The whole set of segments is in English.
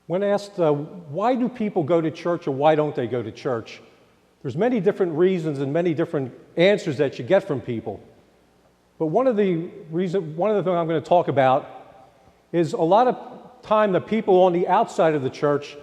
When asked, why do people go to church or why don't they go to church? There's many different reasons and many different answers that you get from people. But one of the things I'm going to talk about is a lot of time the people on the outside of the church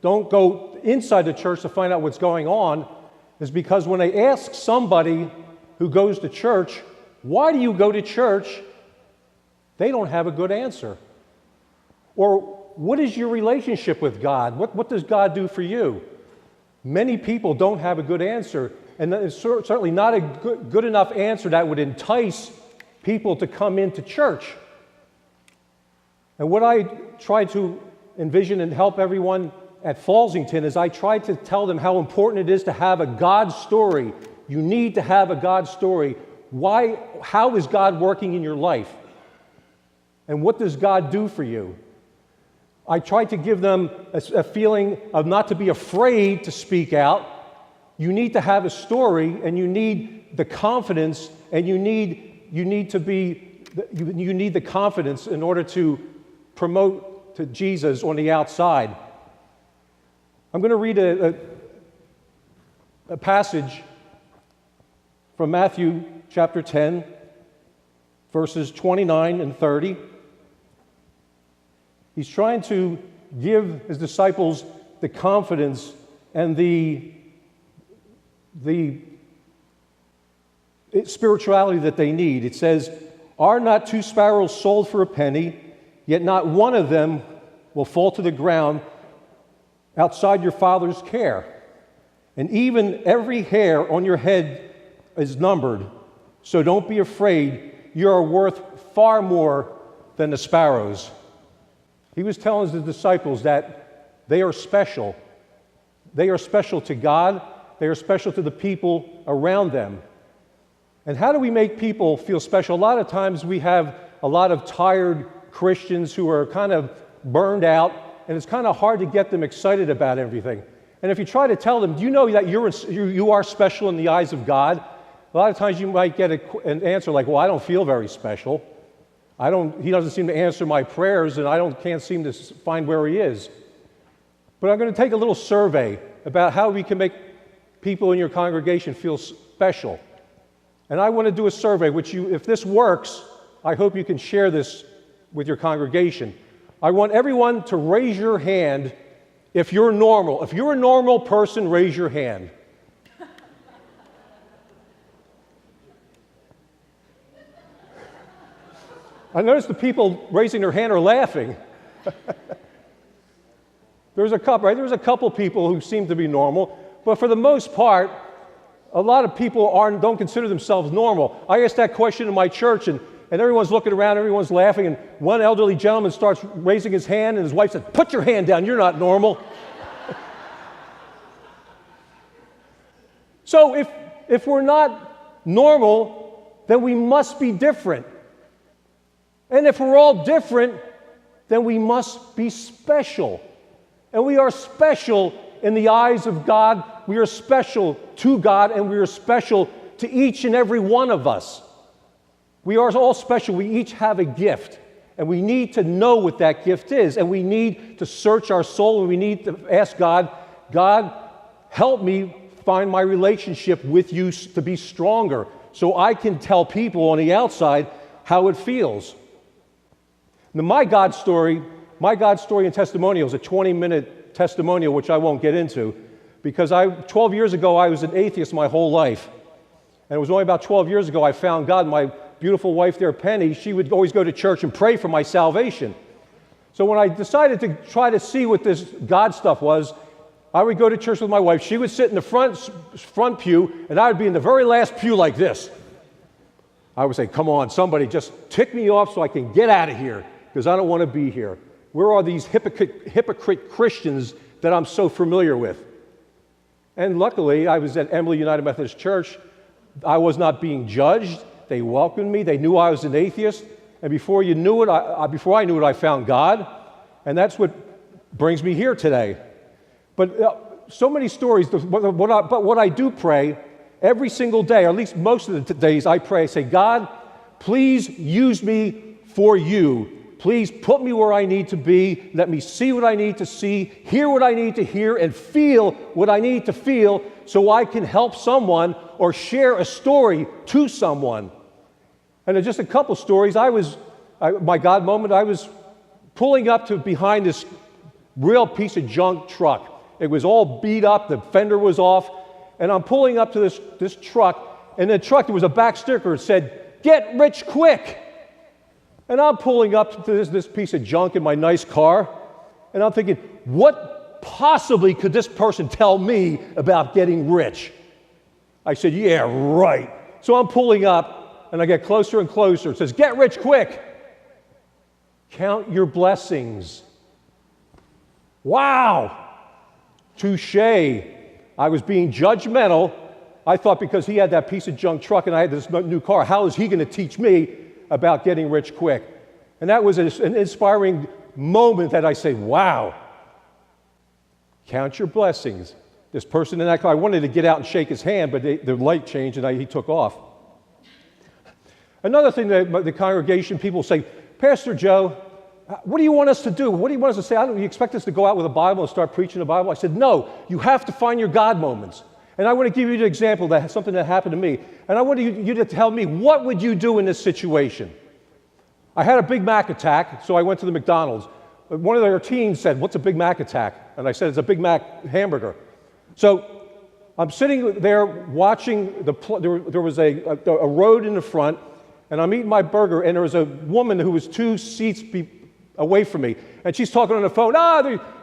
don't go inside the church to find out what's going on, is because when they ask somebody who goes to church, why do you go to church? They don't have a good answer. Or what is your relationship with God? What does God do for you? Many people don't have a good answer, and it's certainly not a good enough answer that would entice people to come into church. And what I try to envision and help everyone at Fallsington is I try to tell them how important it is to have a God story. You need to have a God story. How is God working in your life? And what does God do for you? I try to give them a feeling of not to be afraid to speak out. You need to have a story, and you need the confidence, and you need the confidence in order to promote to Jesus on the outside. I'm going to read a passage from Matthew chapter 10, verses 29 and 30. He's trying to give his disciples the confidence and the spirituality that they need. It says, "Are not 2 sparrows sold for a penny, yet not one of them will fall to the ground outside your Father's care? And even every hair on your head is numbered. So don't be afraid. You are worth far more than the sparrows." He was telling his disciples that they are special. They are special to God. They are special to the people around them. And how do we make people feel special? A lot of times we have a lot of tired Christians who are kind of burned out, and it's kind of hard to get them excited about everything. And if you try to tell them, do you know that you are special in the eyes of God? A lot of times you might get an answer like, well, I don't feel very special. He doesn't seem to answer my prayers, and I can't seem to find where he is. But I'm going to take a little survey about how we can make people in your congregation feel special. And I want to do a survey, which if this works, I hope you can share this with your congregation. I want everyone to raise your hand if you're normal. If you're a normal person, raise your hand. I noticed the people raising their hand are laughing. There's a couple, right? There's a couple people who seem to be normal, but for the most part, a lot of people don't consider themselves normal. I asked that question in my church, and everyone's looking around, everyone's laughing, and one elderly gentleman starts raising his hand, and his wife said, "Put your hand down, you're not normal." So if we're not normal, then we must be different. And if we're all different, then we must be special. And we are special in the eyes of God. We are special to God, and we are special to each and every one of us. We are all special. We each have a gift, and we need to know what that gift is, and we need to search our soul, and we need to ask God, God, help me find my relationship with you to be stronger so I can tell people on the outside how it feels. Now, my God story and testimonial is a 20-minute testimonial, which I won't get into, because 12 years ago, I was an atheist my whole life. And it was only about 12 years ago I found God. My beautiful wife there, Penny, she would always go to church and pray for my salvation. So when I decided to try to see what this God stuff was, I would go to church with my wife. She would sit in the front pew, and I would be in the very last pew like this. I would say, come on, somebody just tick me off so I can get out of here, because I don't want to be here. Where are these hypocrite Christians that I'm so familiar with? And luckily, I was at Emily United Methodist Church. I was not being judged. They welcomed me. They knew I was an atheist. And before I knew it, I found God. And that's what brings me here today. But so many stories. But what I do pray every single day, or at least most of the days I pray, I say, God, please use me for you. Please put me where I need to be. Let me see what I need to see, hear what I need to hear, and feel what I need to feel so I can help someone or share a story to someone. And just a couple stories. My God moment, I was pulling up to behind this real piece of junk truck. It was all beat up. The fender was off. And I'm pulling up to this truck. And in the truck, there was a back sticker that said, "Get rich quick." And I'm pulling up to this piece of junk in my nice car, and I'm thinking, what possibly could this person tell me about getting rich? I said, yeah, right. So I'm pulling up, and I get closer and closer. It says, "Get rich quick. Count your blessings." Wow. Touché. I was being judgmental. I thought because he had that piece of junk truck and I had this new car, how is he going to teach me about getting rich quick? And that was an inspiring moment that I say, wow, count your blessings. This person in that car, I wanted to get out and shake his hand, but the light changed and he took off. Another thing that the congregation people say, "Pastor Joe, what do you want us to do? What do you want us to say? You expect us to go out with a Bible and start preaching the Bible?" I said, no, you have to find your God moments. And I want to give you an example that something that happened to me. And I want you to tell me, what would you do in this situation? I had a Big Mac attack, so I went to the McDonald's. One of their teens said, "What's a Big Mac attack?" And I said, "It's a Big Mac hamburger." So I'm sitting there watching, there was a road in the front, and I'm eating my burger, and there was a woman who was 2 seats away from me, and she's talking on the phone.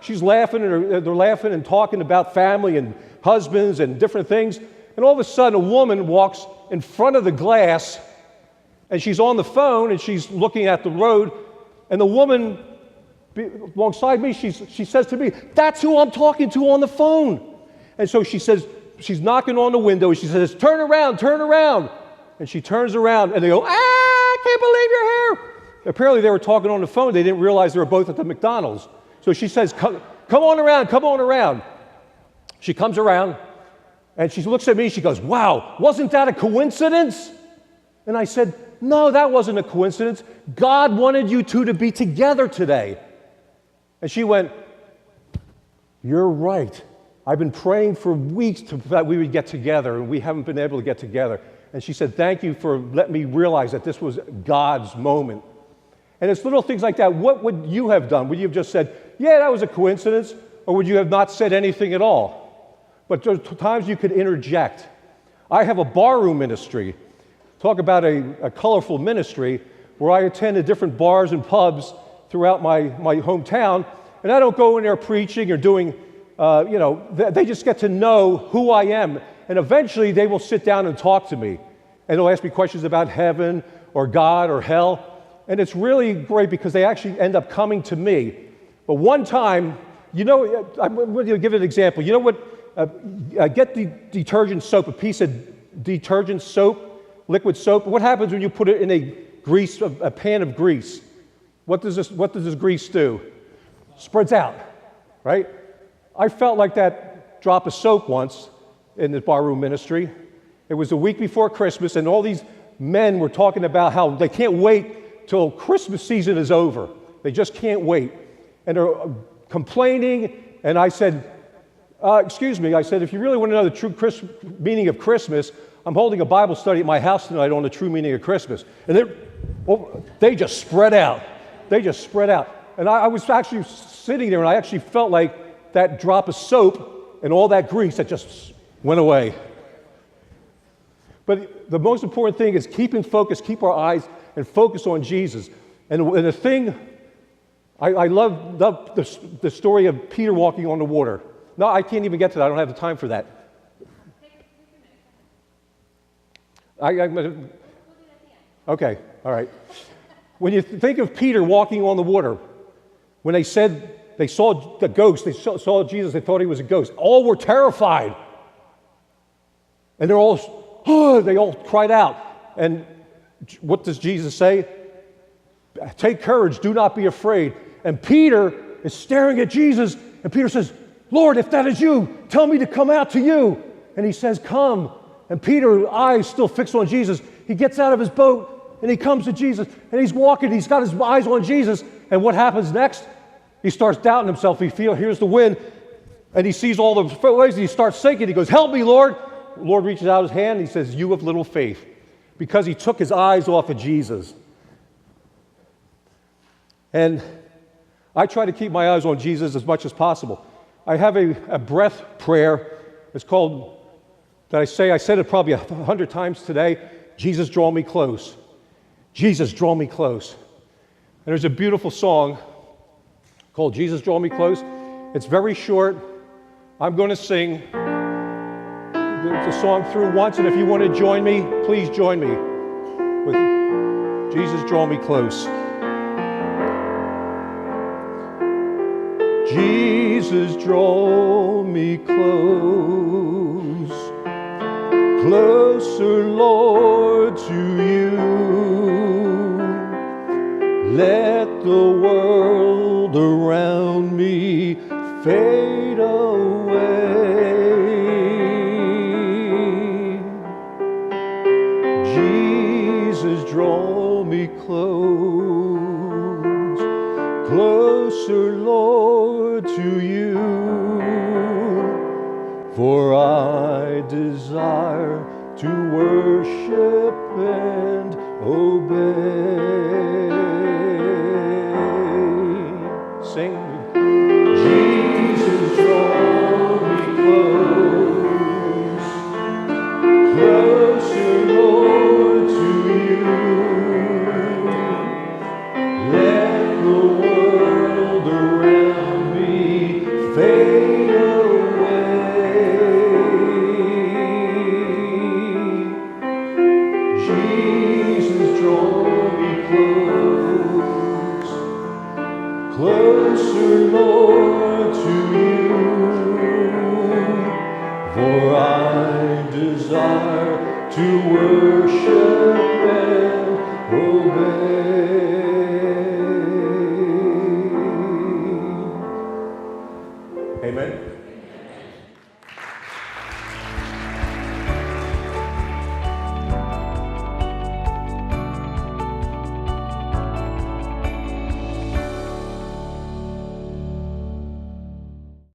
She's laughing, and they're laughing and talking about family and husbands and different things. And all of a sudden, a woman walks in front of the glass, and she's on the phone, and she's looking at the road. And the woman alongside me, she says to me, "That's who I'm talking to on the phone." And so she says, she's knocking on the window, and she says, "Turn around, turn around." And she turns around, and they go, "I can't believe you're here." Apparently, they were talking on the phone. They didn't realize they were both at the McDonald's. So she says, come on around, come on around. She comes around, and she looks at me, she goes, "Wow, wasn't that a coincidence?" And I said, "No, that wasn't a coincidence. God wanted you two to be together today." And she went, "You're right. I've been praying for weeks that we would get together, and we haven't been able to get together." And she said, "Thank you for letting me realize that this was God's moment." And it's little things like that. What would you have done? Would you have just said, "Yeah, that was a coincidence," or would you have not said anything at all? But there's times you could interject. I have a barroom ministry. Talk about a colorful ministry where I attend different bars and pubs throughout my hometown, and I don't go in there preaching or doing, they just get to know who I am, and eventually they will sit down and talk to me, and they'll ask me questions about heaven or God or hell, and it's really great because they actually end up coming to me. But one time, I'm going to give an example. You know what? Get the detergent soap, a piece of detergent soap, liquid soap. What happens when you put it in a pan of grease? What does this grease do? Spreads out, right? I felt like that drop of soap once in the barroom ministry. It was the week before Christmas, and all these men were talking about how they can't wait till Christmas season is over. They just can't wait. And they're complaining, and I said, excuse me, I said, if you really want to know the true meaning of Christmas, I'm holding a Bible study at my house tonight on the true meaning of Christmas. And they just spread out. They just spread out. And I was actually sitting there, and I actually felt like that drop of soap and all that grease that just went away. But the most important thing is keeping focus, keep our eyes and focus on Jesus. And the thing, I love the story of Peter walking on the water. No, I can't even get to that. I don't have the time for that. Okay, all right. When you think of Peter walking on the water, when they said they saw the ghost, they saw Jesus, they thought he was a ghost. All were terrified. And they all cried out. And what does Jesus say? Take courage, do not be afraid. And Peter is staring at Jesus, and Peter says, Lord, if that is you, tell me to come out to you. And he says, come. And Peter's eyes still fixed on Jesus. He gets out of his boat, And he comes to Jesus, and he's walking, he's got his eyes on Jesus, and what happens next? He starts doubting himself. Here's the wind, and he sees all the waves, and he starts sinking. He goes, help me, Lord. The Lord reaches out his hand, and he says, you have little faith, because he took his eyes off of Jesus. And I try to keep my eyes on Jesus as much as possible. I have a breath prayer. It's called, I said it probably 100 times today, Jesus, draw me close. Jesus, draw me close. And there's a beautiful song called Jesus, Draw Me Close. It's very short. I'm going to sing the song through once, and if you want to join me, please join me with Jesus, Draw Me Close. Jesus, draw me close, closer, Lord, to you. Let the world around me fade away. Jesus, draw me close, closer, Lord, to you. For I desire to worship and obey. Sing. Jesus, draw me close, closer, Lord, to you. Let the world around me fade away. Jesus, draw me close, closer, Lord, to you. For I desire to worship and